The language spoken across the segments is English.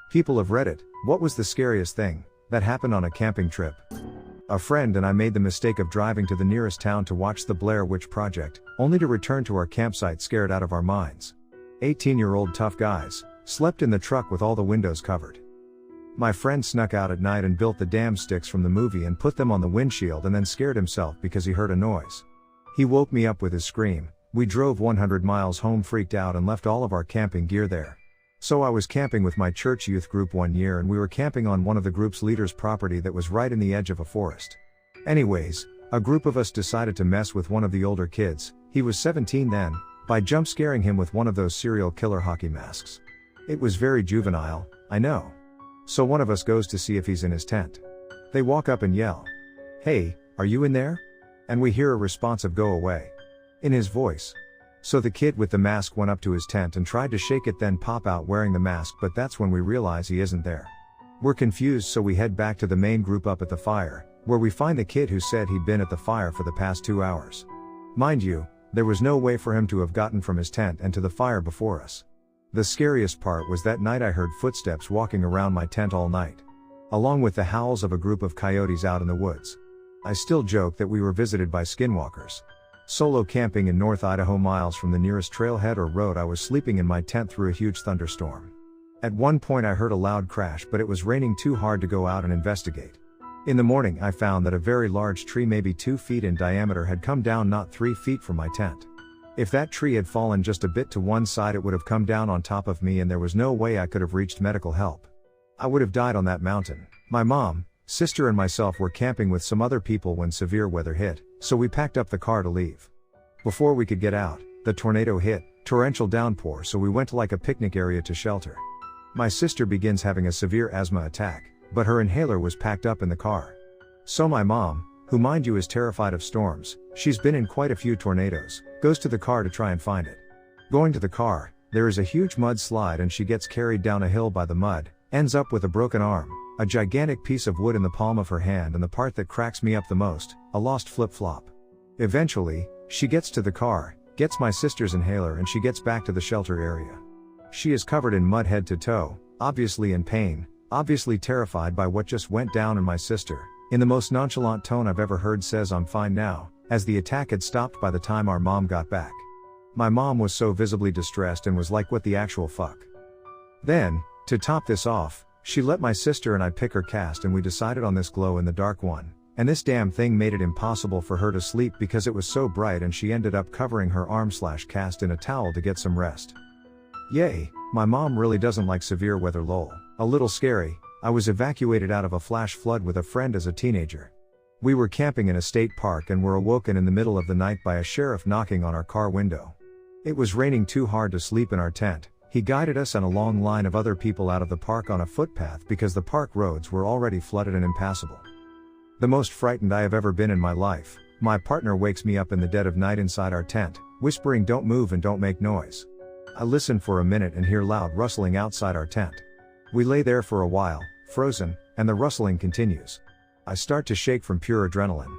People of Reddit, what was the scariest thing that happened on a camping trip? A friend and I made the mistake of driving to the nearest town to watch the Blair Witch Project, only to return to our campsite scared out of our minds. 18-year-old tough guys, slept in the truck with all the windows covered. My friend snuck out at night and built the damn sticks from the movie and put them on the windshield and then scared himself because he heard a noise. He woke me up with his scream. We drove 100 miles home freaked out and left all of our camping gear there. So I was camping with my church youth group one year and we were camping on one of the group's leaders' property that was right in the edge of a forest. Anyways, a group of us decided to mess with one of the older kids, he was 17 then, by jump scaring him with one of those serial killer hockey masks. It was very juvenile, I know. So one of us goes to see if he's in his tent. They walk up and yell, "Hey, are you in there?" And we hear a responsive "Go away" in his voice. So the kid with the mask went up to his tent and tried to shake it, then pop out wearing the mask, but that's when we realize he isn't there. We're confused, so we head back to the main group up at the fire, where we find the kid who said he'd been at the fire for the past 2 hours. Mind you, there was no way for him to have gotten from his tent and to the fire before us. The scariest part was that night I heard footsteps walking around my tent all night, along with the howls of a group of coyotes out in the woods. I still joke that we were visited by skinwalkers. Solo camping in North Idaho, miles from the nearest trailhead or road. I was sleeping in my tent through a huge thunderstorm. At one point I heard a loud crash, but it was raining too hard to go out and investigate. In the morning I found that a very large tree, maybe 2 feet in diameter, had come down not 3 feet from my tent. If that tree had fallen just a bit to one side, it would have come down on top of me and there was no way I could have reached medical help. I would have died on that mountain. My mom, sister and myself were camping with some other people when severe weather hit, so we packed up the car to leave. Before we could get out, the tornado hit, torrential downpour, so we went to like a picnic area to shelter. My sister begins having a severe asthma attack, but her inhaler was packed up in the car. So my mom, who mind you is terrified of storms, she's been in quite a few tornadoes, goes to the car to try and find it. Going to the car, there is a huge mudslide and she gets carried down a hill by the mud, ends up with a broken arm, a gigantic piece of wood in the palm of her hand, and the part that cracks me up the most, a lost flip-flop. Eventually, she gets to the car, gets my sister's inhaler, and she gets back to the shelter area. She is covered in mud head to toe, obviously in pain, obviously terrified by what just went down, and my sister, in the most nonchalant tone I've ever heard, says, "I'm fine now," as the attack had stopped by the time our mom got back. My mom was so visibly distressed and was like, "What the actual fuck?" Then, to top this off, she let my sister and I pick her cast, and we decided on this glow-in-the-dark one, and this damn thing made it impossible for her to sleep because it was so bright, and she ended up covering her arm/cast in a towel to get some rest. Yay, my mom really doesn't like severe weather, lol. A little scary. I was evacuated out of a flash flood with a friend as a teenager. We were camping in a state park and were awoken in the middle of the night by a sheriff knocking on our car window. It was raining too hard to sleep in our tent. He guided us and a long line of other people out of the park on a footpath because the park roads were already flooded and impassable. The most frightened I have ever been in my life. My partner wakes me up in the dead of night inside our tent, whispering, "Don't move and don't make noise." I listen for a minute and hear loud rustling outside our tent. We lay there for a while, frozen, and the rustling continues. I start to shake from pure adrenaline.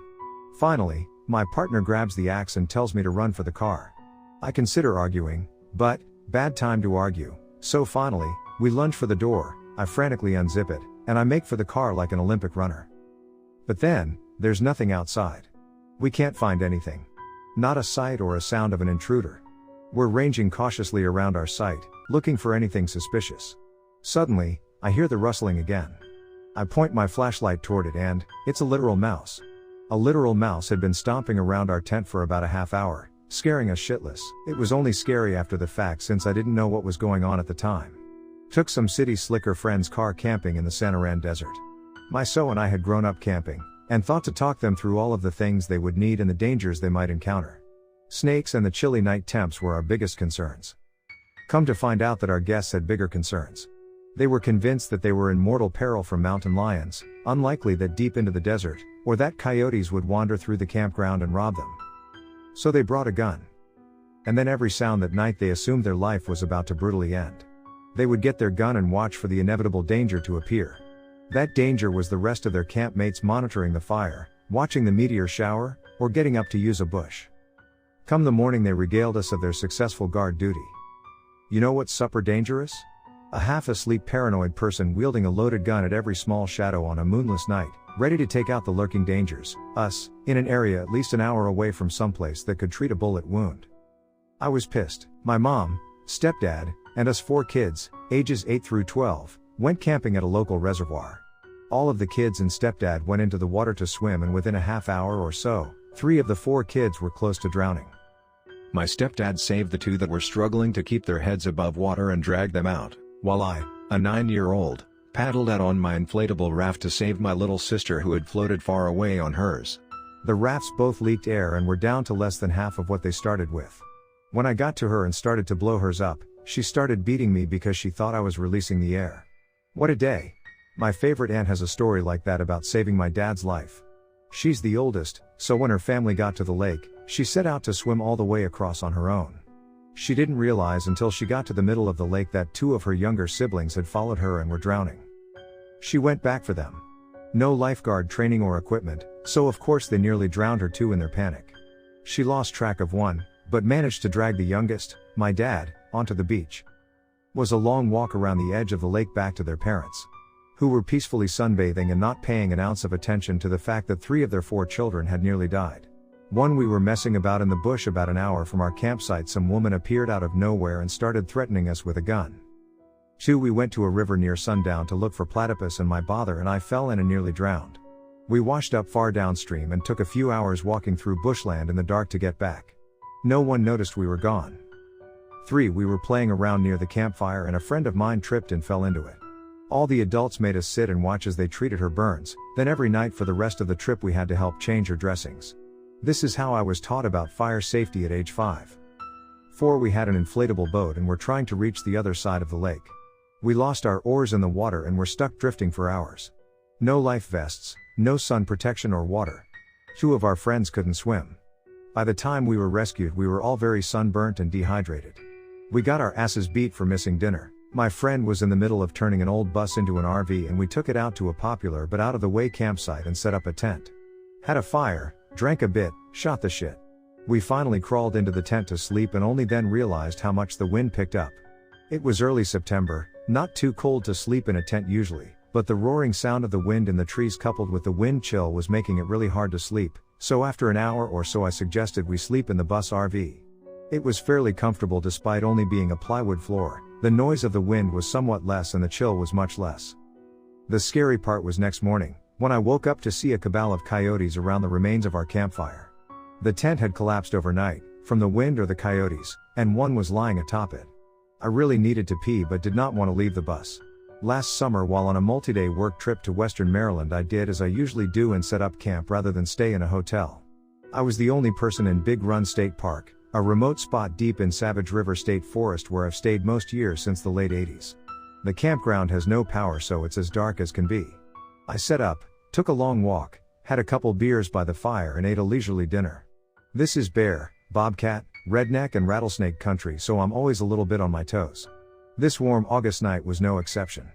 Finally, my partner grabs the axe and tells me to run for the car. I consider arguing, but bad time to argue, so finally, we lunge for the door. I frantically unzip it, and I make for the car like an Olympic runner. But then, there's nothing outside. We can't find anything. Not a sight or a sound of an intruder. We're ranging cautiously around our site, looking for anything suspicious. Suddenly, I hear the rustling again. I point my flashlight toward it and, it's a literal mouse. A literal mouse had been stomping around our tent for about a half hour, scaring us shitless. It was only scary after the fact since I didn't know what was going on at the time. Took some city slicker friend's car camping in the Sanaran Desert. My so and I had grown up camping, and thought to talk them through all of the things they would need and the dangers they might encounter. Snakes and the chilly night temps were our biggest concerns. Come to find out that our guests had bigger concerns. They were convinced that they were in mortal peril from mountain lions, unlikely that deep into the desert, or that coyotes would wander through the campground and rob them. So they brought a gun. And then every sound that night they assumed their life was about to brutally end. They would get their gun and watch for the inevitable danger to appear. That danger was the rest of their campmates monitoring the fire, watching the meteor shower, or getting up to use a bush. Come the morning they regaled us of their successful guard duty. You know what's super dangerous? A half-asleep paranoid person wielding a loaded gun at every small shadow on a moonless night, ready to take out the lurking dangers, us, in an area at least an hour away from someplace that could treat a bullet wound. I was pissed. My mom, stepdad, and us 4 kids, ages 8 through 12, went camping at a local reservoir. All of the kids and stepdad went into the water to swim, and within a half hour or so, 3 of the 4 kids were close to drowning. My stepdad saved the 2 that were struggling to keep their heads above water and dragged them out, while I, a 9-year-old, paddled out on my inflatable raft to save my little sister who had floated far away on hers. The rafts both leaked air and were down to less than half of what they started with. When I got to her and started to blow hers up, she started beating me because she thought I was releasing the air. What a day. My favorite aunt has a story like that about saving my dad's life. She's the oldest, so when her family got to the lake, she set out to swim all the way across on her own. She didn't realize until she got to the middle of the lake that 2 of her younger siblings had followed her and were drowning. She went back for them. No lifeguard training or equipment, so of course they nearly drowned her too in their panic. She lost track of one, but managed to drag the youngest, my dad, onto the beach. It was a long walk around the edge of the lake back to their parents, who were peacefully sunbathing and not paying an ounce of attention to the fact that 3 of their 4 children had nearly died. One, we were messing about in the bush about an hour from our campsite. Some woman appeared out of nowhere and started threatening us with a gun. 2, we went to a river near sundown to look for platypus, and my father and I fell in and nearly drowned. We washed up far downstream and took a few hours walking through bushland in the dark to get back. No one noticed we were gone. 3, we were playing around near the campfire and a friend of mine tripped and fell into it. All the adults made us sit and watch as they treated her burns, then every night for the rest of the trip we had to help change her dressings. This is how I was taught about fire safety at age 5. 4, we had an inflatable boat and were trying to reach the other side of the lake. We lost our oars in the water and were stuck drifting for hours. No life vests, no sun protection or water. 2 of our friends couldn't swim. By the time we were rescued, we were all very sunburnt and dehydrated. We got our asses beat for missing dinner. My friend was in the middle of turning an old bus into an RV and we took it out to a popular but out of the way campsite and set up a tent. Had a fire, drank a bit, shot the shit. We finally crawled into the tent to sleep and only then realized how much the wind picked up. It was early September, not too cold to sleep in a tent usually, but the roaring sound of the wind in the trees coupled with the wind chill was making it really hard to sleep, so after an hour or so I suggested we sleep in the bus RV. It was fairly comfortable despite only being a plywood floor. The noise of the wind was somewhat less and the chill was much less. The scary part was next morning, when I woke up to see a cabal of coyotes around the remains of our campfire. The tent had collapsed overnight, from the wind or the coyotes, and one was lying atop it. I really needed to pee but did not want to leave the bus. Last summer while on a multi-day work trip to Western Maryland, I did as I usually do and set up camp rather than stay in a hotel. I was the only person in Big Run State Park, a remote spot deep in Savage River State Forest where I've stayed most years since the late 80s. The campground has no power, so it's as dark as can be. I set up, took a long walk, had a couple beers by the fire and ate a leisurely dinner. This is bear, bobcat, redneck and rattlesnake country, so I'm always a little bit on my toes. This warm August night was no exception.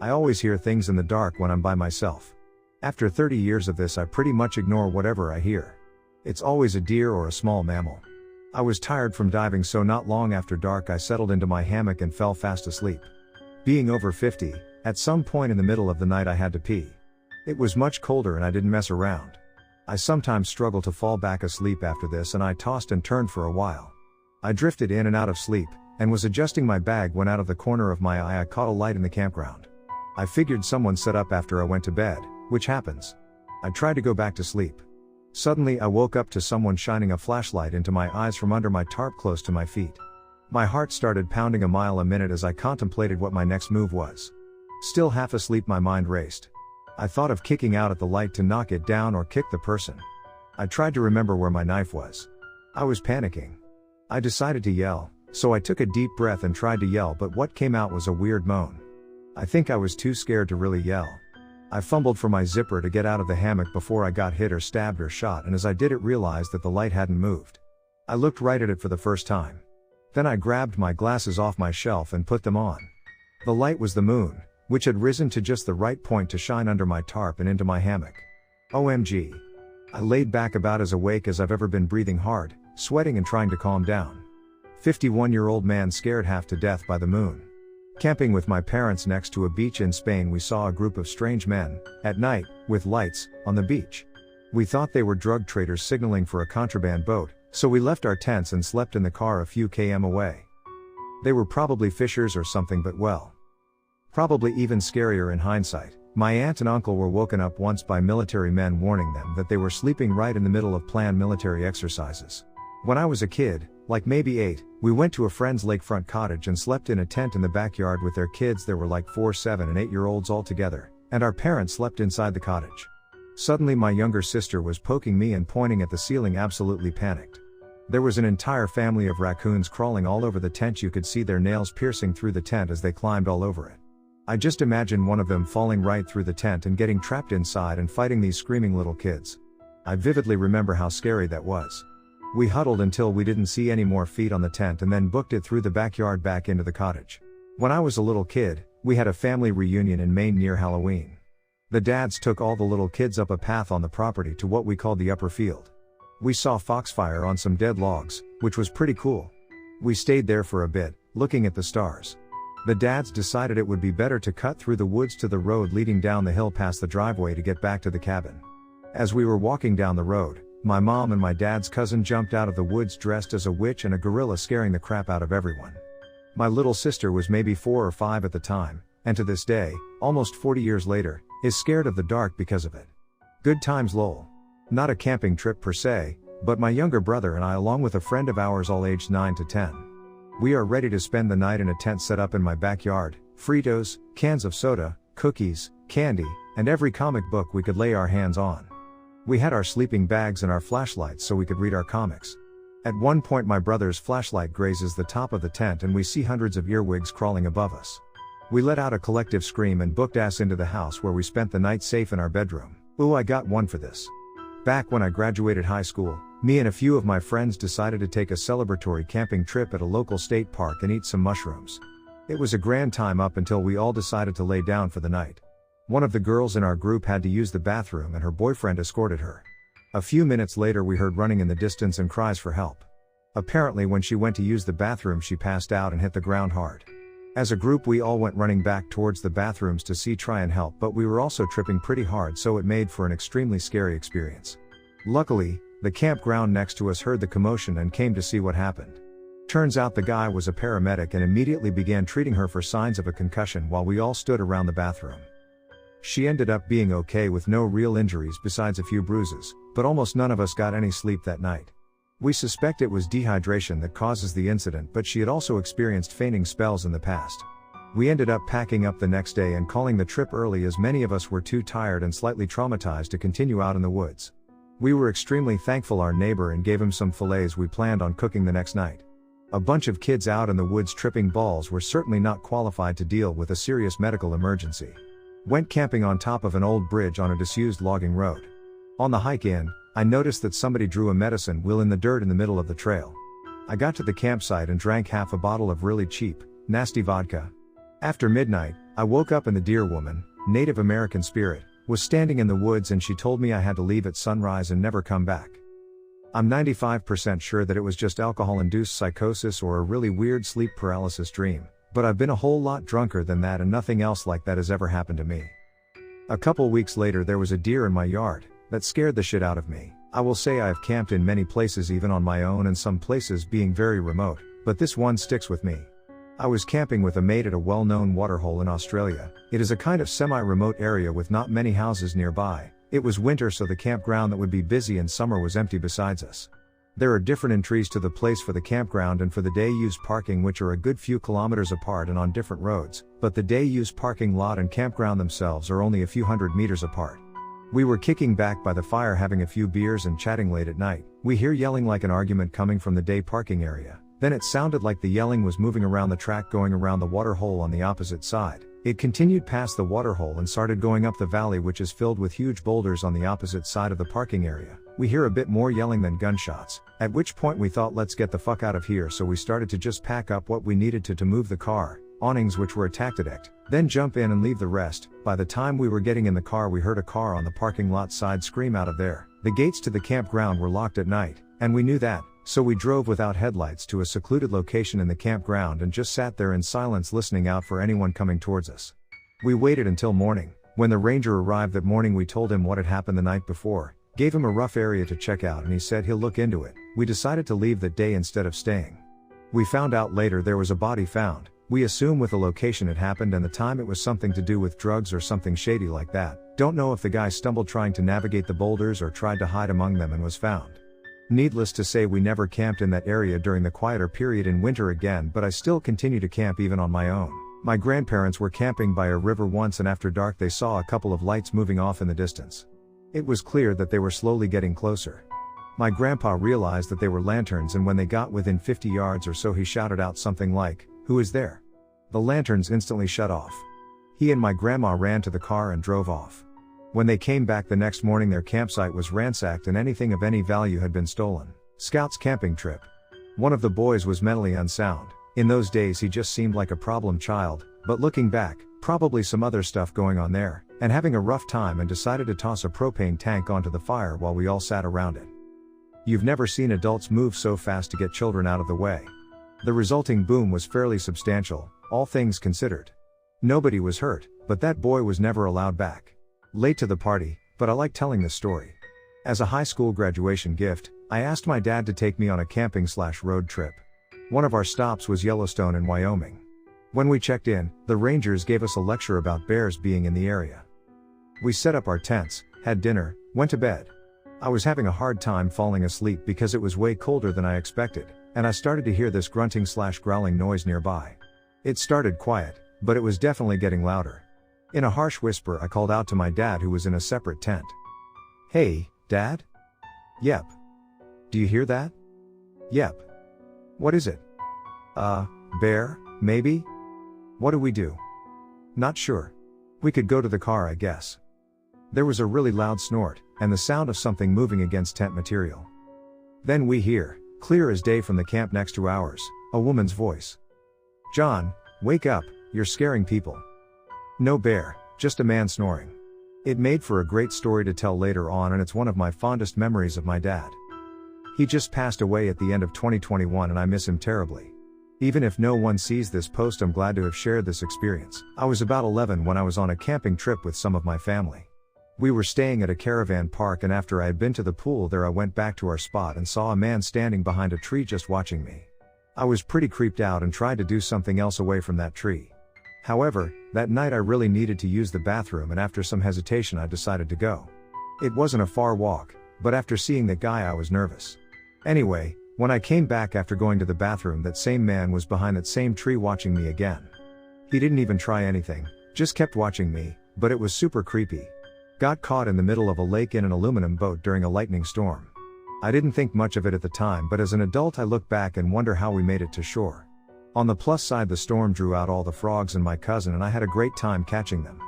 I always hear things in the dark when I'm by myself. After 30 years of this, I pretty much ignore whatever I hear. It's always a deer or a small mammal. I was tired from diving, so not long after dark I settled into my hammock and fell fast asleep. Being over 50, at some point in the middle of the night I had to pee. It was much colder and I didn't mess around. I sometimes struggle to fall back asleep after this and I tossed and turned for a while. I drifted in and out of sleep, and was adjusting my bag when out of the corner of my eye I caught a light in the campground. I figured someone set up after I went to bed, which happens. I tried to go back to sleep. Suddenly I woke up to someone shining a flashlight into my eyes from under my tarp close to my feet. My heart started pounding a mile a minute as I contemplated what my next move was. Still half asleep, my mind raced. I thought of kicking out at the light to knock it down or kick the person. I tried to remember where my knife was. I was panicking. I decided to yell, so I took a deep breath and tried to yell, but what came out was a weird moan. I think I was too scared to really yell. I fumbled for my zipper to get out of the hammock before I got hit or stabbed or shot, and as I did it realized that the light hadn't moved. I looked right at it for the first time. Then I grabbed my glasses off my shelf and put them on. The light was the moon, which had risen to just the right point to shine under my tarp and into my hammock. OMG. I laid back about as awake as I've ever been, breathing hard, sweating and trying to calm down. 51-year-old man scared half to death by the moon. Camping with my parents next to a beach in Spain, we saw a group of strange men, at night, with lights, on the beach. We thought they were drug traders signaling for a contraband boat, so we left our tents and slept in the car a few km away. They were probably fishers or something, but well, probably even scarier in hindsight. My aunt and uncle were woken up once by military men warning them that they were sleeping right in the middle of planned military exercises. When I was a kid, like maybe 8, we went to a friend's lakefront cottage and slept in a tent in the backyard with their kids. There were like 4, 7 and 8-year-olds all together, and our parents slept inside the cottage. Suddenly my younger sister was poking me and pointing at the ceiling, absolutely panicked. There was an entire family of raccoons crawling all over the tent. You could see their nails piercing through the tent as they climbed all over it. I just imagine one of them falling right through the tent and getting trapped inside and fighting these screaming little kids. I vividly remember how scary that was. We huddled until we didn't see any more feet on the tent and then booked it through the backyard back into the cottage. When I was a little kid, we had a family reunion in Maine near Halloween. The dads took all the little kids up a path on the property to what we called the upper field. We saw foxfire on some dead logs, which was pretty cool. We stayed there for a bit, looking at the stars. The dads decided it would be better to cut through the woods to the road leading down the hill past the driveway to get back to the cabin. As we were walking down the road, my mom and my dad's cousin jumped out of the woods dressed as a witch and a gorilla, scaring the crap out of everyone. My little sister was maybe 4 or 5 at the time, and to this day, almost 40 years later, is scared of the dark because of it. Good times lol. Not a camping trip per se, but my younger brother and I, along with a friend of ours all aged 9 to 10. We are ready to spend the night in a tent set up in my backyard, Fritos, cans of soda, cookies, candy, and every comic book we could lay our hands on. We had our sleeping bags and our flashlights so we could read our comics. At one point my brother's flashlight grazes the top of the tent and we see hundreds of earwigs crawling above us. We let out a collective scream and booked ass into the house, where we spent the night safe in our bedroom. Ooh, I got one for this. Back when I graduated high school, me and a few of my friends decided to take a celebratory camping trip at a local state park and eat some mushrooms. It was a grand time up until we all decided to lay down for the night. One of the girls in our group had to use the bathroom and her boyfriend escorted her. A few minutes later we heard running in the distance and cries for help. Apparently when she went to use the bathroom she passed out and hit the ground hard. As a group we all went running back towards the bathrooms to try and help, but we were also tripping pretty hard, so it made for an extremely scary experience. Luckily, the campground next to us heard the commotion and came to see what happened. Turns out the guy was a paramedic and immediately began treating her for signs of a concussion while we all stood around the bathroom. She ended up being okay with no real injuries besides a few bruises, but almost none of us got any sleep that night. We suspect it was dehydration that causes the incident, but she had also experienced fainting spells in the past. We ended up packing up the next day and calling the trip early, as many of us were too tired and slightly traumatized to continue out in the woods. We were extremely thankful our neighbor and gave him some fillets we planned on cooking the next night. A bunch of kids out in the woods tripping balls were certainly not qualified to deal with a serious medical emergency. Went camping on top of an old bridge on a disused logging road. On the hike in, I noticed that somebody drew a medicine wheel in the dirt in the middle of the trail. I got to the campsite and drank half a bottle of really cheap, nasty vodka. After midnight, I woke up and the dear woman, Native American spirit, was standing in the woods and she told me I had to leave at sunrise and never come back. I'm 95% sure that it was just alcohol-induced psychosis or a really weird sleep paralysis dream, but I've been a whole lot drunker than that and nothing else like that has ever happened to me. A couple weeks later there was a deer in my yard that scared the shit out of me. I will say I have camped in many places even on my own, and some places being very remote, but this one sticks with me. I was camping with a mate at a well-known waterhole in Australia. It is a kind of semi-remote area with not many houses nearby. It was winter, so the campground that would be busy in summer was empty besides us. There are different entries to the place for the campground and for the day-use parking, which are a good few kilometers apart and on different roads, but the day-use parking lot and campground themselves are only a few hundred meters apart. We were kicking back by the fire having a few beers and chatting late at night. We hear yelling like an argument coming from the day parking area. Then it sounded like the yelling was moving around the track going around the water hole on the opposite side. It continued past the water hole and started going up the valley, which is filled with huge boulders on the opposite side of the parking area. We hear a bit more yelling than gunshots, at which point we thought, let's get the fuck out of here, so we started to just pack up what we needed to move the car, awnings which were attacked, then jump in and leave the rest. By the time we were getting in the car we heard a car on the parking lot side scream out of there. The gates to the campground were locked at night, and we knew that, So we drove without headlights to a secluded location in the campground and just sat there in silence listening out for anyone coming towards us. We waited until morning. When the ranger arrived that morning, we told him what had happened the night before, gave him a rough area to check out, and he said he'll look into it. We decided to leave that day instead of staying. We found out later there was a body found. We assume with the location it happened and the time it was something to do with drugs or something shady like that. Don't know if the guy stumbled trying to navigate the boulders or tried to hide among them and was found. Needless to say, we never camped in that area during the quieter period in winter again, but I still continue to camp even on my own. My grandparents were camping by a river once, and after dark they saw a couple of lights moving off in the distance. It was clear that they were slowly getting closer. My grandpa realized that they were lanterns, and when they got within 50 yards or so he shouted out something like, "Who is there?" The lanterns instantly shut off. He and my grandma ran to the car and drove off. When they came back the next morning, their campsite was ransacked and anything of any value had been stolen. Scouts camping trip. One of the boys was mentally unsound. In those days he just seemed like a problem child, but looking back, probably some other stuff going on there, and having a rough time, and decided to toss a propane tank onto the fire while we all sat around it. You've never seen adults move so fast to get children out of the way. The resulting boom was fairly substantial, all things considered. Nobody was hurt, but that boy was never allowed back. Late to the party, but I like telling this story. As a high school graduation gift, I asked my dad to take me on a camping/road trip. One of our stops was Yellowstone in Wyoming. When we checked in, the rangers gave us a lecture about bears being in the area. We set up our tents, had dinner, went to bed. I was having a hard time falling asleep because it was way colder than I expected, and I started to hear this grunting/growling noise nearby. It started quiet, but it was definitely getting louder. In a harsh whisper I called out to my dad, who was in a separate tent. "Hey, Dad?" "Yep." "Do you hear that?" "Yep." "What is it?" Bear, maybe?" "What do we do?" "Not sure. We could go to the car, I guess." There was a really loud snort, and the sound of something moving against tent material. Then we hear, clear as day from the camp next to ours, a woman's voice. "John, wake up, you're scaring people." No bear, just a man snoring. It made for a great story to tell later on, and it's one of my fondest memories of my dad. He just passed away at the end of 2021 and I miss him terribly. Even if no one sees this post, I'm glad to have shared this experience. I was about 11 when I was on a camping trip with some of my family. We were staying at a caravan park, and after I had been to the pool there I went back to our spot and saw a man standing behind a tree just watching me. I was pretty creeped out and tried to do something else away from that tree. However, that night I really needed to use the bathroom, and after some hesitation I decided to go. It wasn't a far walk, but after seeing that guy I was nervous. Anyway, when I came back after going to the bathroom, that same man was behind that same tree watching me again. He didn't even try anything, just kept watching me, but it was super creepy. Got caught in the middle of a lake in an aluminum boat during a lightning storm. I didn't think much of it at the time, but as an adult I look back and wonder how we made it to shore. On the plus side, the storm drew out all the frogs and my cousin and I had a great time catching them.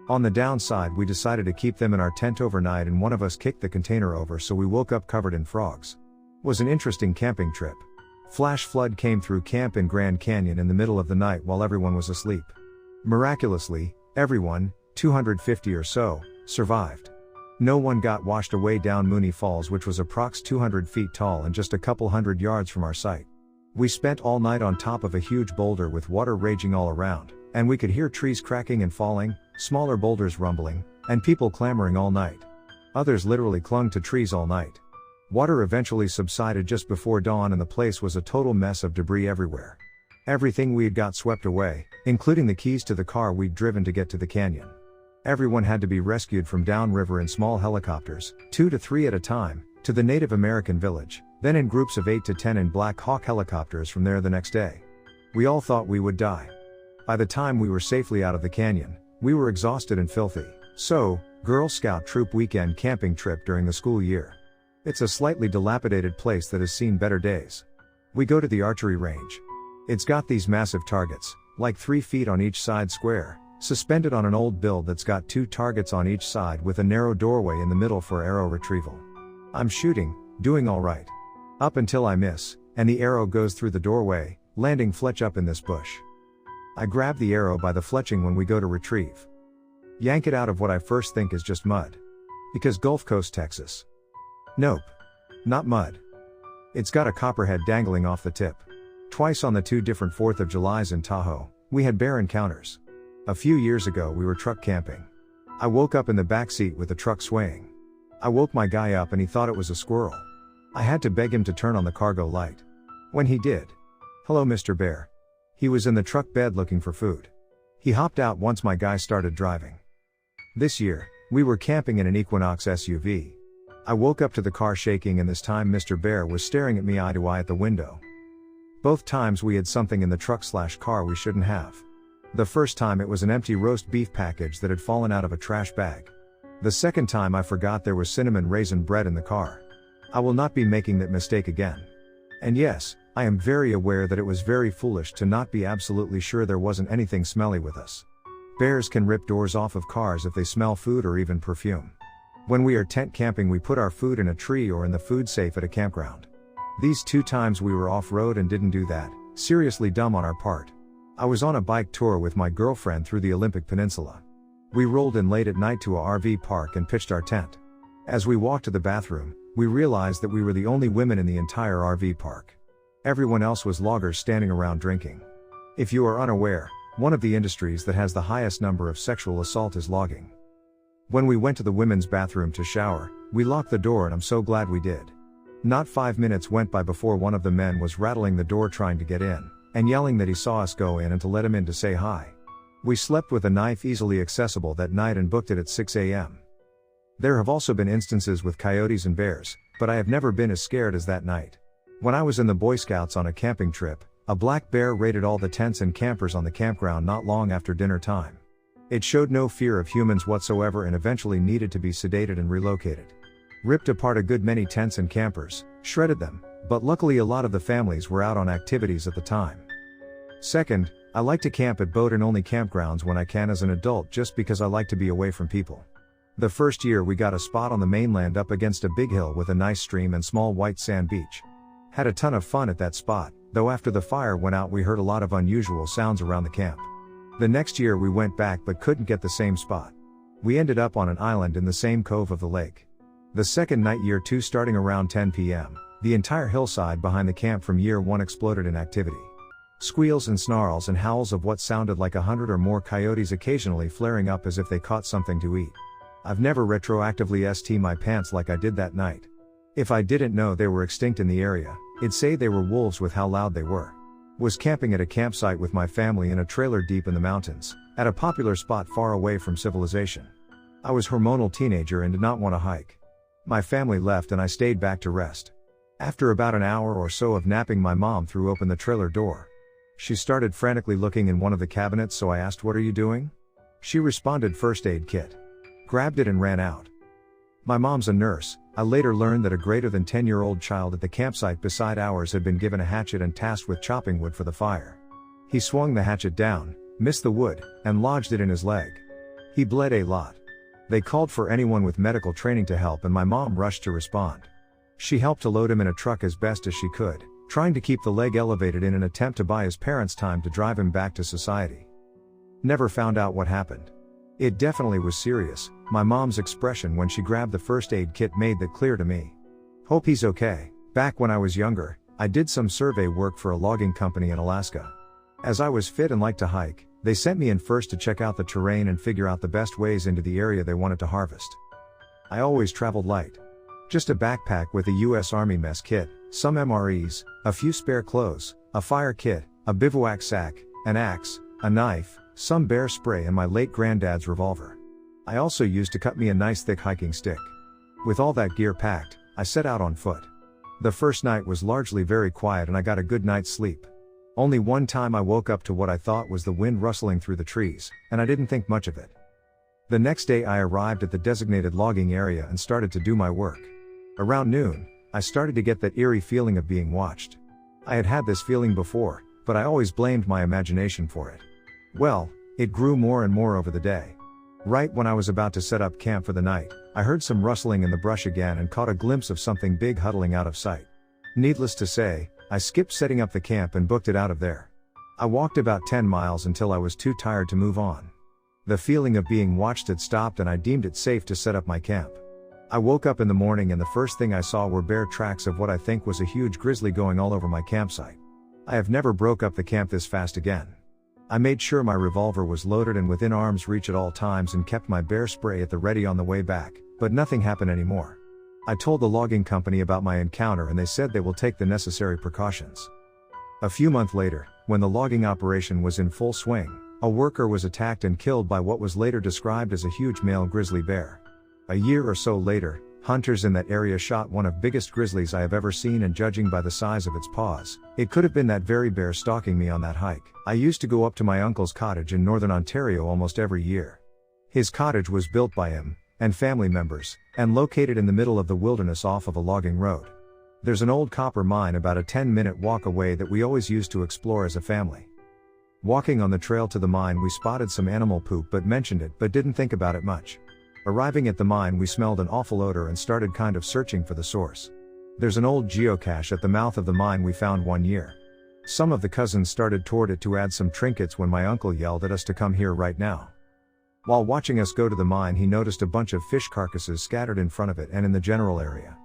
On the downside, we decided to keep them in our tent overnight, and one of us kicked the container over, so we woke up covered in frogs. Was an interesting camping trip. Flash flood came through camp in Grand Canyon in the middle of the night while everyone was asleep. Miraculously, everyone, 250 or so, survived. No one got washed away down Mooney Falls, which was approx 200 feet tall and just a couple hundred yards from our site. We spent all night on top of a huge boulder with water raging all around, and we could hear trees cracking and falling, smaller boulders rumbling, and people clamoring all night. Others literally clung to trees all night. Water eventually subsided just before dawn and the place was a total mess of debris everywhere. Everything we'd got swept away, including the keys to the car we'd driven to get to the canyon. Everyone had to be rescued from downriver in small helicopters, 2 to 3 at a time, to the Native American village, then in groups of 8 to 10 in Black Hawk helicopters from there the next day. We all thought we would die. By the time we were safely out of the canyon, we were exhausted and filthy. So, Girl Scout troop weekend camping trip during the school year. It's a slightly dilapidated place that has seen better days. We go to the archery range. It's got these massive targets, like 3 feet on each side square, suspended on an old build that's got 2 targets on each side with a narrow doorway in the middle for arrow retrieval. I'm shooting, doing alright. Up until I miss, and the arrow goes through the doorway, landing fletch up in this bush. I grab the arrow by the fletching when we go to retrieve. Yank it out of what I first think is just mud. Because Gulf Coast, Texas. Nope. Not mud. It's got a copperhead dangling off the tip. Twice on the 2 different 4th of Julys in Tahoe, we had bear encounters. A few years ago we were truck camping. I woke up in the back seat with the truck swaying. I woke my guy up and he thought it was a squirrel. I had to beg him to turn on the cargo light. When he did, "Hello Mr. Bear." He was in the truck bed looking for food. He hopped out once my guy started driving. This year, we were camping in an Equinox SUV. I woke up to the car shaking and this time Mr. Bear was staring at me eye to eye at the window. Both times we had something in the truck/car we shouldn't have. The first time it was an empty roast beef package that had fallen out of a trash bag. The second time I forgot there was cinnamon raisin bread in the car. I will not be making that mistake again. And yes, I am very aware that it was very foolish to not be absolutely sure there wasn't anything smelly with us. Bears can rip doors off of cars if they smell food or even perfume. When we are tent camping we put our food in a tree or in the food safe at a campground. These 2 times we were off-road and didn't do that, seriously dumb on our part. I was on a bike tour with my girlfriend through the Olympic Peninsula. We rolled in late at night to a RV park and pitched our tent. As we walked to the bathroom, we realized that we were the only women in the entire RV park. Everyone else was loggers standing around drinking. If you are unaware, one of the industries that has the highest number of sexual assault is logging. When we went to the women's bathroom to shower, we locked the door and I'm so glad we did. Not 5 minutes went by before one of the men was rattling the door trying to get in, and yelling that he saw us go in and to let him in to say hi. We slept with a knife easily accessible that night and booked it at 6 a.m. There have also been instances with coyotes and bears, but I have never been as scared as that night. When I was in the Boy Scouts on a camping trip, a black bear raided all the tents and campers on the campground not long after dinner time. It showed no fear of humans whatsoever and eventually needed to be sedated and relocated. Ripped apart a good many tents and campers, shredded them, but luckily a lot of the families were out on activities at the time. Second, I like to camp at boat and only campgrounds when I can as an adult just because I like to be away from people. The first year we got a spot on the mainland up against a big hill with a nice stream and small white sand beach. Had a ton of fun at that spot, though after the fire went out we heard a lot of unusual sounds around the camp. The next year we went back but couldn't get the same spot. We ended up on an island in the same cove of the lake. The second night year 2 starting around 10 p.m., the entire hillside behind the camp from year 1 exploded in activity. Squeals and snarls and howls of what sounded like 100 or more coyotes occasionally flaring up as if they caught something to eat. I've never retroactively st my pants like I did that night. If I didn't know they were extinct in the area, I'd say they were wolves with how loud they were. Was camping at a campsite with my family in a trailer deep in the mountains, at a popular spot far away from civilization. I was hormonal teenager and did not want to hike. My family left and I stayed back to rest. After about an hour or so of napping my mom threw open the trailer door. She started frantically looking in one of the cabinets so I asked, "What are you doing?" She responded, "First aid kit." Grabbed it and ran out. My mom's a nurse. I later learned that a greater than 10-year-old child at the campsite beside ours had been given a hatchet and tasked with chopping wood for the fire. He swung the hatchet down, missed the wood, and lodged it in his leg. He bled a lot. They called for anyone with medical training to help and my mom rushed to respond. She helped to load him in a truck as best as she could, trying to keep the leg elevated in an attempt to buy his parents time to drive him back to society. Never found out what happened. It definitely was serious. My mom's expression when she grabbed the first aid kit made that clear to me. Hope he's okay. Back when I was younger, I did some survey work for a logging company in Alaska. As I was fit and liked to hike, they sent me in first to check out the terrain and figure out the best ways into the area they wanted to harvest. I always traveled light. Just a backpack with a US Army mess kit, some MREs, a few spare clothes, a fire kit, a bivouac sack, an axe, a knife, some bear spray and my late granddad's revolver. I also used to cut me a nice thick hiking stick. With all that gear packed, I set out on foot. The first night was largely very quiet and I got a good night's sleep. Only one time I woke up to what I thought was the wind rustling through the trees, and I didn't think much of it. The next day I arrived at the designated logging area and started to do my work. Around noon, I started to get that eerie feeling of being watched. I had had this feeling before, but I always blamed my imagination for it. Well, it grew more and more over the day. Right when I was about to set up camp for the night, I heard some rustling in the brush again and caught a glimpse of something big huddling out of sight. Needless to say, I skipped setting up the camp and booked it out of there. I walked about 10 miles until I was too tired to move on. The feeling of being watched had stopped and I deemed it safe to set up my camp. I woke up in the morning and the first thing I saw were bare tracks of what I think was a huge grizzly going all over my campsite. I have never broke up the camp this fast again. I made sure my revolver was loaded and within arm's reach at all times and kept my bear spray at the ready on the way back, but nothing happened anymore. I told the logging company about my encounter and they said they will take the necessary precautions. A few months later, when the logging operation was in full swing, a worker was attacked and killed by what was later described as a huge male grizzly bear. A year or so later, hunters in that area shot one of the biggest grizzlies I have ever seen, and judging by the size of its paws, it could have been that very bear stalking me on that hike. I used to go up to my uncle's cottage in northern Ontario almost every year. His cottage was built by him and family members, and located in the middle of the wilderness off of a logging road. There's an old copper mine about a 10-minute walk away that we always used to explore as a family. Walking on the trail to the mine, we spotted some animal poop but mentioned it but didn't think about it much. Arriving at the mine, we smelled an awful odor and started kind of searching for the source. There's an old geocache at the mouth of the mine we found one year. Some of the cousins started toward it to add some trinkets when my uncle yelled at us to come here right now. While watching us go to the mine, he noticed a bunch of fish carcasses scattered in front of it and in the general area.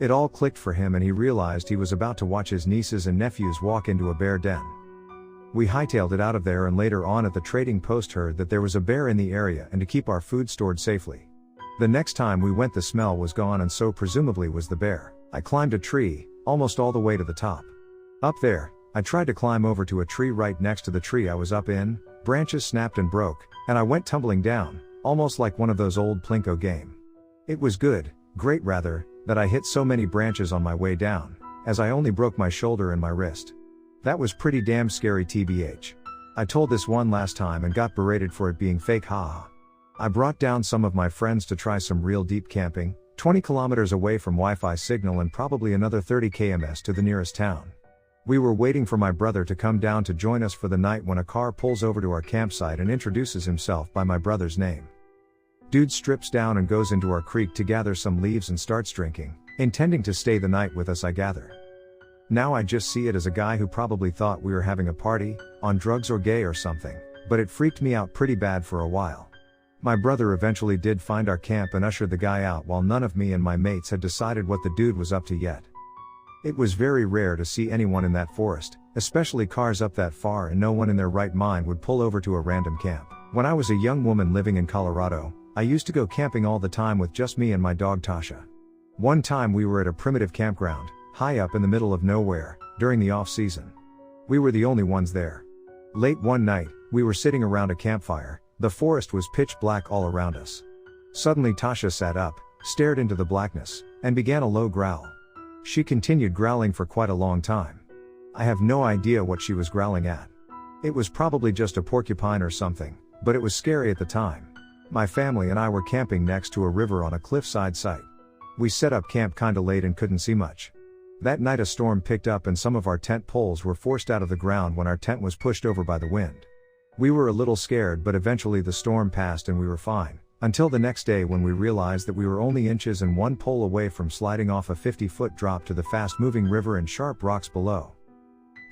It all clicked for him and he realized he was about to watch his nieces and nephews walk into a bear den. We hightailed it out of there and later on at the trading post heard that there was a bear in the area and to keep our food stored safely. The next time we went, the smell was gone and so presumably was the bear. I climbed a tree, almost all the way to the top. Up there, I tried to climb over to a tree right next to the tree I was up in, branches snapped and broke, and I went tumbling down, almost like one of those old Plinko game. It was great rather, that I hit so many branches on my way down, as I only broke my shoulder and my wrist. That was pretty damn scary tbh. I told this one last time and got berated for it being fake, haha. I brought down some of my friends to try some real deep camping, 20 kilometers away from Wi-Fi signal and probably another 30 kms to the nearest town. We were waiting for my brother to come down to join us for the night when a car pulls over to our campsite and introduces himself by my brother's name. Dude strips down and goes into our creek to gather some leaves and starts drinking, intending to stay the night with us, I gather. Now I just see it as a guy who probably thought we were having a party, on drugs or gay or something, but it freaked me out pretty bad for a while. My brother eventually did find our camp and ushered the guy out while none of me and my mates had decided what the dude was up to yet. It was very rare to see anyone in that forest, especially cars up that far, and no one in their right mind would pull over to a random camp. When I was a young woman living in Colorado, I used to go camping all the time with just me and my dog Tasha. One time we were at a primitive campground, high up in the middle of nowhere, during the off-season. We were the only ones there. Late one night, we were sitting around a campfire. The forest was pitch black all around us. Suddenly Tasha sat up, stared into the blackness, and began a low growl. She continued growling for quite a long time. I have no idea what she was growling at. It was probably just a porcupine or something, but it was scary at the time. My family and I were camping next to a river on a cliffside site. We set up camp kinda late and couldn't see much. That night a storm picked up and some of our tent poles were forced out of the ground when our tent was pushed over by the wind. We were a little scared, but eventually the storm passed and we were fine, until the next day when we realized that we were only inches and one pole away from sliding off a 50-foot drop to the fast-moving river and sharp rocks below.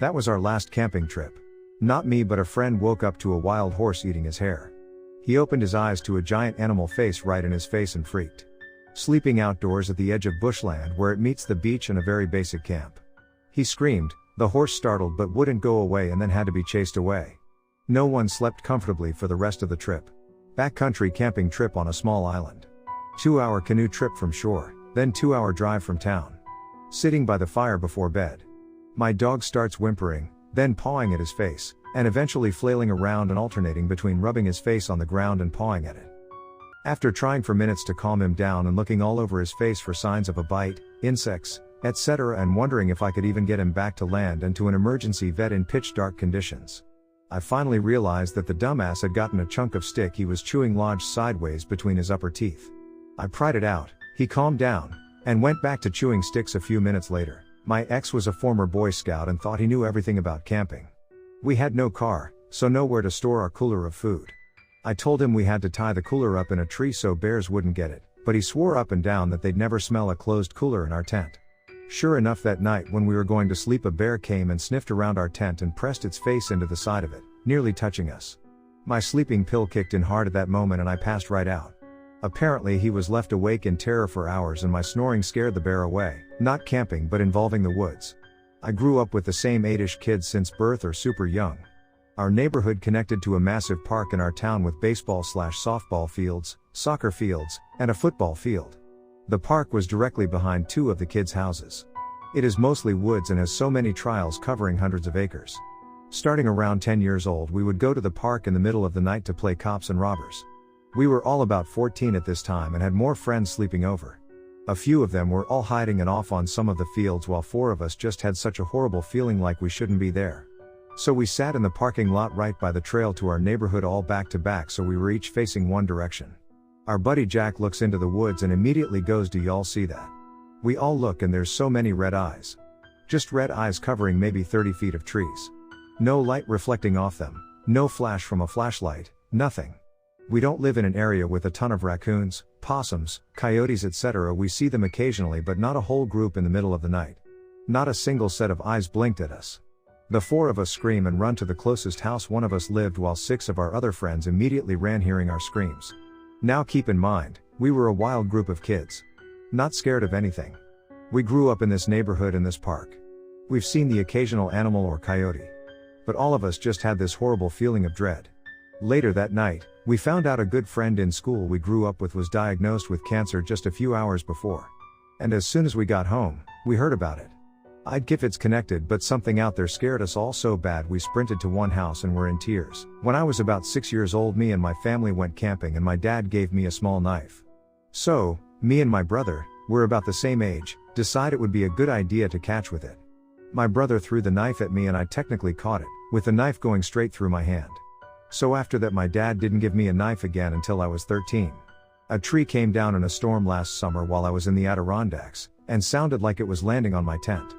That was our last camping trip. Not me, but a friend woke up to a wild horse eating his hair. He opened his eyes to a giant animal face right in his face and freaked. Sleeping outdoors at the edge of bushland where it meets the beach and a very basic camp. He screamed, the horse startled but wouldn't go away and then had to be chased away. No one slept comfortably for the rest of the trip. Backcountry camping trip on a small island. 2-hour canoe trip from shore, then 2-hour drive from town. Sitting by the fire before bed. My dog starts whimpering, then pawing at his face, and eventually flailing around and alternating between rubbing his face on the ground and pawing at it. After trying for minutes to calm him down and looking all over his face for signs of a bite, insects, etc., and wondering if I could even get him back to land and to an emergency vet in pitch dark conditions, I finally realized that the dumbass had gotten a chunk of stick he was chewing lodged sideways between his upper teeth. I pried it out, he calmed down, and went back to chewing sticks a few minutes later. My ex was a former Boy Scout and thought he knew everything about camping. We had no car, so nowhere to store our cooler of food. I told him we had to tie the cooler up in a tree so bears wouldn't get it, but he swore up and down that they'd never smell a closed cooler in our tent. Sure enough, that night when we were going to sleep, a bear came and sniffed around our tent and pressed its face into the side of it, nearly touching us. My sleeping pill kicked in hard at that moment and I passed right out. Apparently he was left awake in terror for hours and my snoring scared the bear away. Not camping but involving the woods. I grew up with the same 8-ish kids since birth or super young. Our neighborhood connected to a massive park in our town with baseball/softball fields, soccer fields, and a football field. The park was directly behind 2 of the kids' houses. It is mostly woods and has so many trails covering hundreds of acres. Starting around 10 years old we would go to the park in the middle of the night to play cops and robbers. We were all about 14 at this time and had more friends sleeping over. A few of them were all hiding and off on some of the fields while 4 of us just had such a horrible feeling like we shouldn't be there. So we sat in the parking lot right by the trail to our neighborhood all back to back so we were each facing one direction. Our buddy Jack looks into the woods and immediately goes, "Do y'all see that?" We all look and there's so many red eyes. Just red eyes covering maybe 30 feet of trees. No light reflecting off them, no flash from a flashlight, nothing. We don't live in an area with a ton of raccoons, possums, coyotes etc. We see them occasionally but not a whole group in the middle of the night. Not a single set of eyes blinked at us. The 4 of us scream and run to the closest house one of us lived while 6 of our other friends immediately ran hearing our screams. Now keep in mind, we were a wild group of kids. Not scared of anything. We grew up in this neighborhood and this park. We've seen the occasional animal or coyote. But all of us just had this horrible feeling of dread. Later that night, we found out a good friend in school we grew up with was diagnosed with cancer just a few hours before. And as soon as we got home, we heard about it. I'd give it's connected but something out there scared us all so bad we sprinted to one house and were in tears. When I was about 6 years old me and my family went camping and my dad gave me a small knife. So, me and my brother, we're about the same age, decide it would be a good idea to catch with it. My brother threw the knife at me and I technically caught it, with the knife going straight through my hand. So after that my dad didn't give me a knife again until I was 13. A tree came down in a storm last summer while I was in the Adirondacks, and sounded like it was landing on my tent.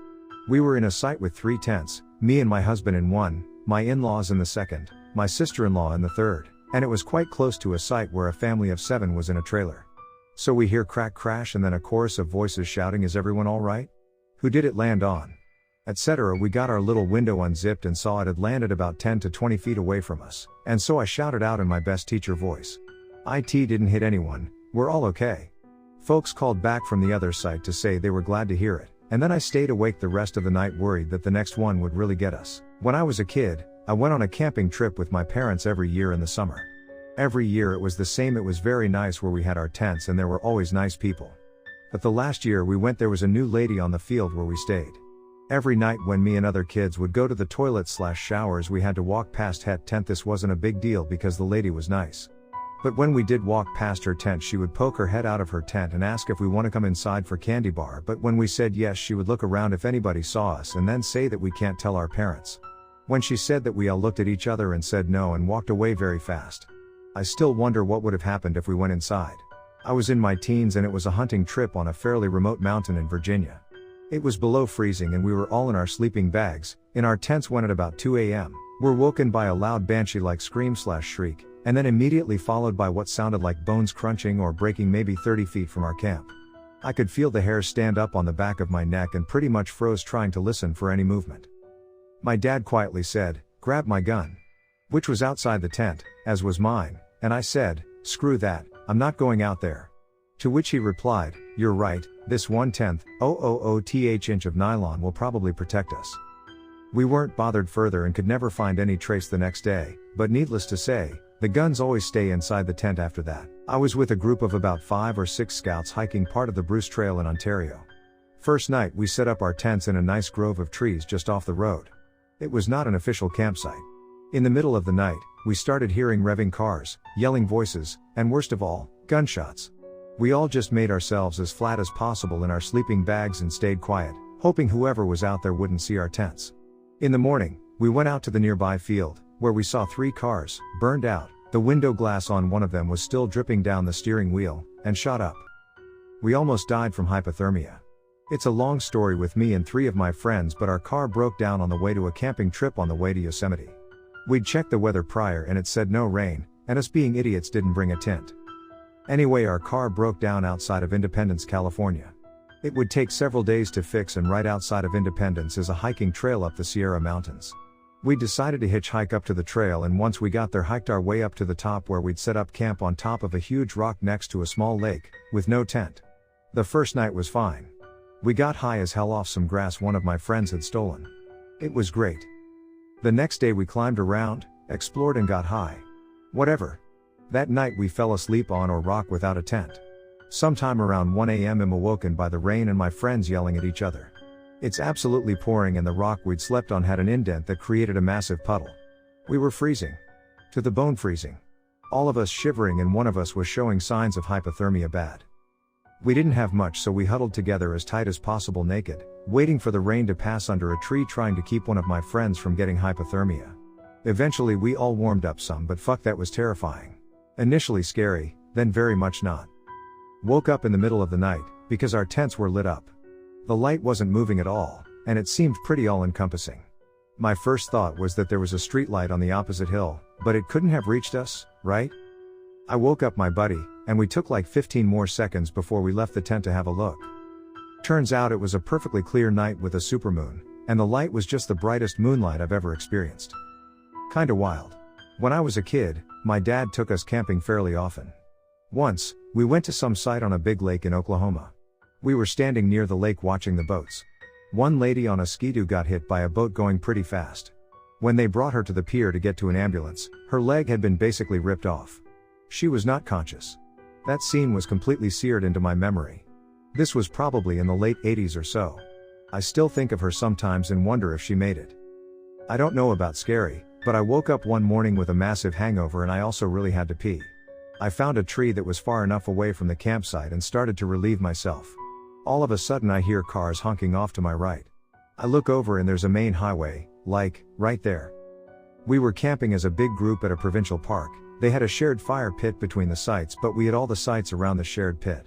We were in a site with 3 tents, me and my husband in one, my in-laws in the second, my sister-in-law in the third, and it was quite close to a site where a family of 7 was in a trailer. So we hear crack crash and then a chorus of voices shouting, "Is everyone alright? Who did it land on?" etc. We got our little window unzipped and saw it had landed about 10 to 20 feet away from us, and so I shouted out in my best teacher voice. "IT didn't hit anyone, we're all okay." Folks called back from the other site to say they were glad to hear it, and then I stayed awake the rest of the night worried that the next one would really get us. When I was a kid, I went on a camping trip with my parents every year in the summer. Every year it was the same. It was very nice where we had our tents and there were always nice people. But the last year we went there was a new lady on the field where we stayed. Every night when me and other kids would go to the toilet/showers we had to walk past her tent. This wasn't a big deal because the lady was nice. But when we did walk past her tent she would poke her head out of her tent and ask if we want to come inside for candy bar, but when we said yes she would look around if anybody saw us and then say that we can't tell our parents. When she said that we all looked at each other and said no and walked away very fast. I still wonder what would have happened if we went inside. I was in my teens and it was a hunting trip on a fairly remote mountain in Virginia. It was below freezing and we were all in our sleeping bags, in our tents when at about 2 a.m. we're woken by a loud banshee-like scream/shriek, and then immediately followed by what sounded like bones crunching or breaking maybe 30 feet from our camp. I could feel the hair stand up on the back of my neck and pretty much froze trying to listen for any movement. My dad quietly said, "Grab my gun," which was outside the tent, as was mine, and I said, "Screw that, I'm not going out there." To which he replied, "You're right, this 1/10,000th inch of nylon will probably protect us." We weren't bothered further and could never find any trace the next day, but needless to say, the guns always stay inside the tent after that. I was with a group of about 5 or 6 scouts hiking part of the Bruce Trail in Ontario. First night we set up our tents in a nice grove of trees just off the road. It was not an official campsite. In the middle of the night, we started hearing revving cars, yelling voices, and worst of all, gunshots. We all just made ourselves as flat as possible in our sleeping bags and stayed quiet, hoping whoever was out there wouldn't see our tents. In the morning, we went out to the nearby field, where we saw 3 cars, burned out. The window glass on one of them was still dripping down the steering wheel, and shot up. We almost died from hypothermia. It's a long story with me and 3 of my friends, but our car broke down on the way to a camping trip on the way to Yosemite. We'd checked the weather prior and it said no rain, and us being idiots didn't bring a tent. Anyway, our car broke down outside of Independence, California. It would take several days to fix, and right outside of Independence is a hiking trail up the Sierra Mountains. We decided to hitchhike up to the trail, and once we got there, hiked our way up to the top where we'd set up camp on top of a huge rock next to a small lake, with no tent. The first night was fine. We got high as hell off some grass one of my friends had stolen. It was great. The next day we climbed around, explored and got high. Whatever. That night we fell asleep on a rock without a tent. Sometime around 1 a.m. I'm awoken by the rain and my friends yelling at each other. It's absolutely pouring and the rock we'd slept on had an indent that created a massive puddle. We were freezing. To the bone freezing. All of us shivering, and one of us was showing signs of hypothermia bad. We didn't have much, so we huddled together as tight as possible naked, waiting for the rain to pass under a tree, trying to keep one of my friends from getting hypothermia. Eventually we all warmed up some, but fuck, that was terrifying. Initially scary, then very much not. Woke up in the middle of the night, because our tents were lit up. The light wasn't moving at all, and it seemed pretty all-encompassing. My first thought was that there was a street light on the opposite hill, but it couldn't have reached us, right? I woke up my buddy, and we took like 15 more seconds before we left the tent to have a look. Turns out it was a perfectly clear night with a supermoon, and the light was just the brightest moonlight I've ever experienced. Kinda wild. When I was a kid, my dad took us camping fairly often. Once, we went to some site on a big lake in Oklahoma. We were standing near the lake watching the boats. One lady on a ski-doo got hit by a boat going pretty fast. When they brought her to the pier to get to an ambulance, her leg had been basically ripped off. She was not conscious. That scene was completely seared into my memory. This was probably in the late 80s or so. I still think of her sometimes and wonder if she made it. I don't know about scary, but I woke up one morning with a massive hangover and I also really had to pee. I found a tree that was far enough away from the campsite and started to relieve myself. All of a sudden I hear cars honking off to my right. I look over and there's a main highway, like, right there. We were camping as a big group at a provincial park. They had a shared fire pit between the sites, but we had all the sites around the shared pit.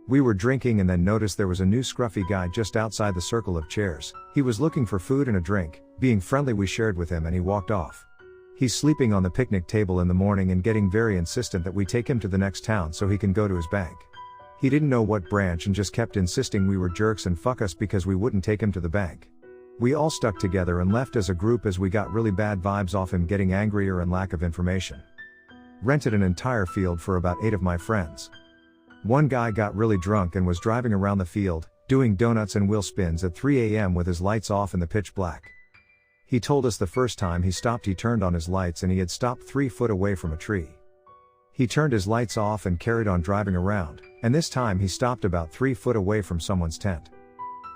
We were drinking and then noticed there was a new scruffy guy just outside the circle of chairs. He was looking for food and a drink. Being friendly, we shared with him and he walked off. He's sleeping on the picnic table in the morning and getting very insistent that we take him to the next town so he can go to his bank. He didn't know what branch and just kept insisting we were jerks and fuck us because we wouldn't take him to the bank. We all stuck together and left as a group as we got really bad vibes off him getting angrier and lack of information. Rented an entire field for about 8 of my friends. One guy got really drunk and was driving around the field, doing donuts and wheel spins at 3 a.m. with his lights off in the pitch black. He told us the first time he stopped he turned on his lights and he had stopped 3 foot away from a tree. He turned his lights off and carried on driving around, and this time he stopped about 3 foot away from someone's tent.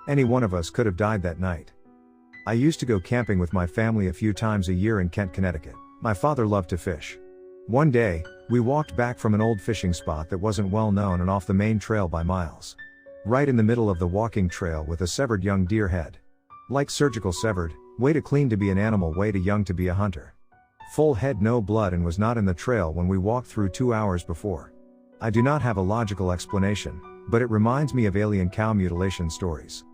Any one of us could have died that night. I used to go camping with my family a few times a year in Kent, Connecticut. My father loved to fish. One day, we walked back from an old fishing spot that wasn't well known and off the main trail by miles. Right in the middle of the walking trail with a severed young deer head. Like surgical severed, way too clean to be an animal, way too young to be a hunter. Full head, no blood, and was not in the trail when we walked through 2 hours before. I do not have a logical explanation, but it reminds me of alien cow mutilation stories.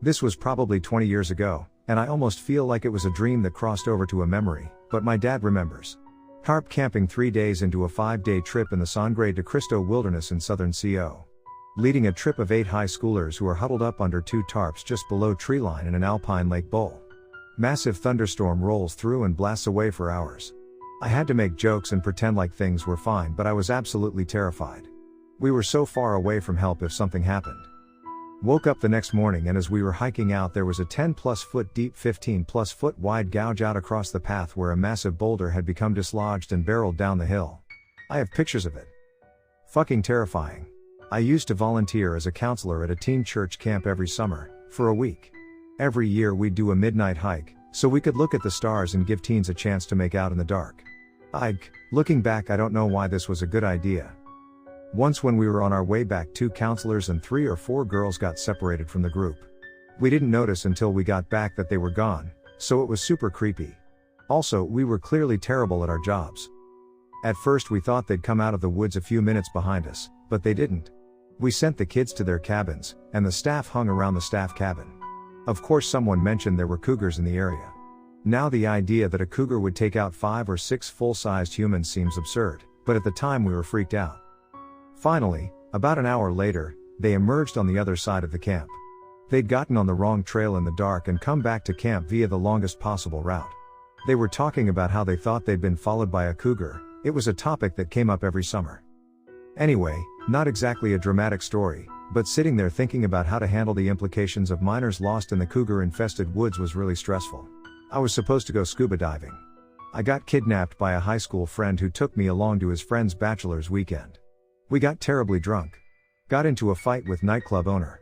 This was probably 20 years ago, and I almost feel like it was a dream that crossed over to a memory, but my dad remembers. Carp camping 3 days into a 5-day trip in the Sangre de Cristo wilderness in southern CO. Leading a trip of 8 high schoolers who are huddled up under 2 tarps just below treeline in an alpine lake bowl. Massive thunderstorm rolls through and blasts away for hours. I had to make jokes and pretend like things were fine, but I was absolutely terrified. We were so far away from help if something happened. Woke up the next morning and as we were hiking out there was a 10+ foot deep 15+ foot wide gouge out across the path where a massive boulder had become dislodged and barreled down the hill. I have pictures of it. Fucking terrifying. I used to volunteer as a counselor at a teen church camp every summer, for a week. Every year we'd do a midnight hike, so we could look at the stars and give teens a chance to make out in the dark. Looking back, I don't know why this was a good idea. Once when we were on our way back, 2 counselors and 3 or 4 girls got separated from the group. We didn't notice until we got back that they were gone, so it was super creepy. Also, we were clearly terrible at our jobs. At first we thought they'd come out of the woods a few minutes behind us, but they didn't. We sent the kids to their cabins, and the staff hung around the staff cabin. Of course someone mentioned there were cougars in the area. Now the idea that a cougar would take out 5 or 6 full-sized humans seems absurd, but at the time we were freaked out. Finally, about an hour later, they emerged on the other side of the camp. They'd gotten on the wrong trail in the dark and come back to camp via the longest possible route. They were talking about how they thought they'd been followed by a cougar. It was a topic that came up every summer. Anyway, not exactly a dramatic story, but sitting there thinking about how to handle the implications of minors lost in the cougar-infested woods was really stressful. I was supposed to go scuba diving. I got kidnapped by a high school friend who took me along to his friend's bachelor's weekend. We got terribly drunk. Got into a fight with nightclub owner.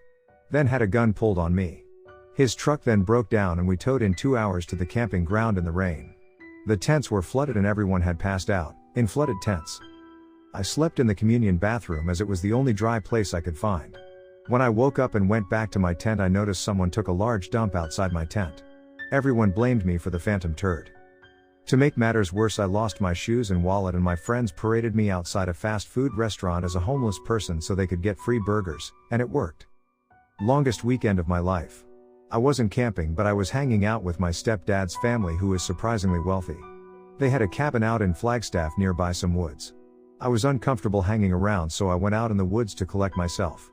Then had a gun pulled on me. His truck then broke down and we towed in 2 hours to the camping ground in the rain. The tents were flooded and everyone had passed out, in flooded tents. I slept in the communion bathroom as it was the only dry place I could find. When I woke up and went back to my tent, I noticed someone took a large dump outside my tent. Everyone blamed me for the phantom turd. To make matters worse, I lost my shoes and wallet and my friends paraded me outside a fast food restaurant as a homeless person so they could get free burgers, and it worked. Longest weekend of my life. I wasn't camping, but I was hanging out with my stepdad's family, who is surprisingly wealthy. They had a cabin out in Flagstaff nearby some woods. I was uncomfortable hanging around, so I went out in the woods to collect myself.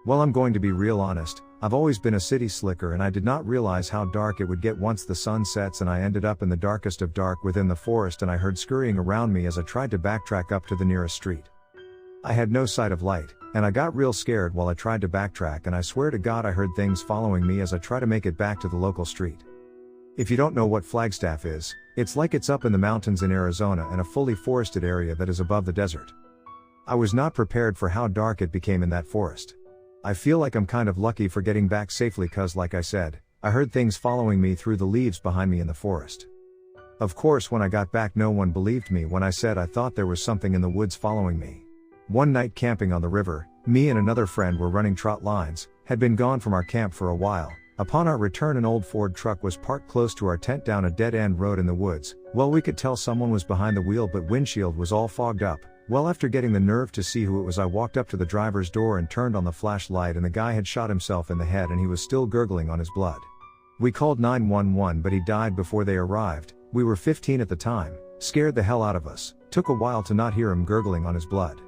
Well, I'm going to be real honest, I've always been a city slicker and I did not realize how dark it would get once the sun sets, and I ended up in the darkest of dark within the forest, and I heard scurrying around me as I tried to backtrack up to the nearest street. I had no sight of light, and I got real scared while I tried to backtrack, and I swear to God I heard things following me as I try to make it back to the local street. If you don't know what Flagstaff is, it's like it's up in the mountains in Arizona and a fully forested area that is above the desert. I was not prepared for how dark it became in that forest. I feel like I'm kind of lucky for getting back safely, cause like I said, I heard things following me through the leaves behind me in the forest. Of course, when I got back no one believed me when I said I thought there was something in the woods following me. One night camping on the river, me and another friend were running trot lines, had been gone from our camp for a while. Upon our return, an old Ford truck was parked close to our tent down a dead-end road in the woods. Well, we could tell someone was behind the wheel, but windshield was all fogged up. Well, after getting the nerve to see who it was, I walked up to the driver's door and turned on the flashlight, and the guy had shot himself in the head and he was still gurgling on his blood. We called 911, but he died before they arrived. We were 15 at the time, scared the hell out of us. Took a while to not hear him gurgling on his blood.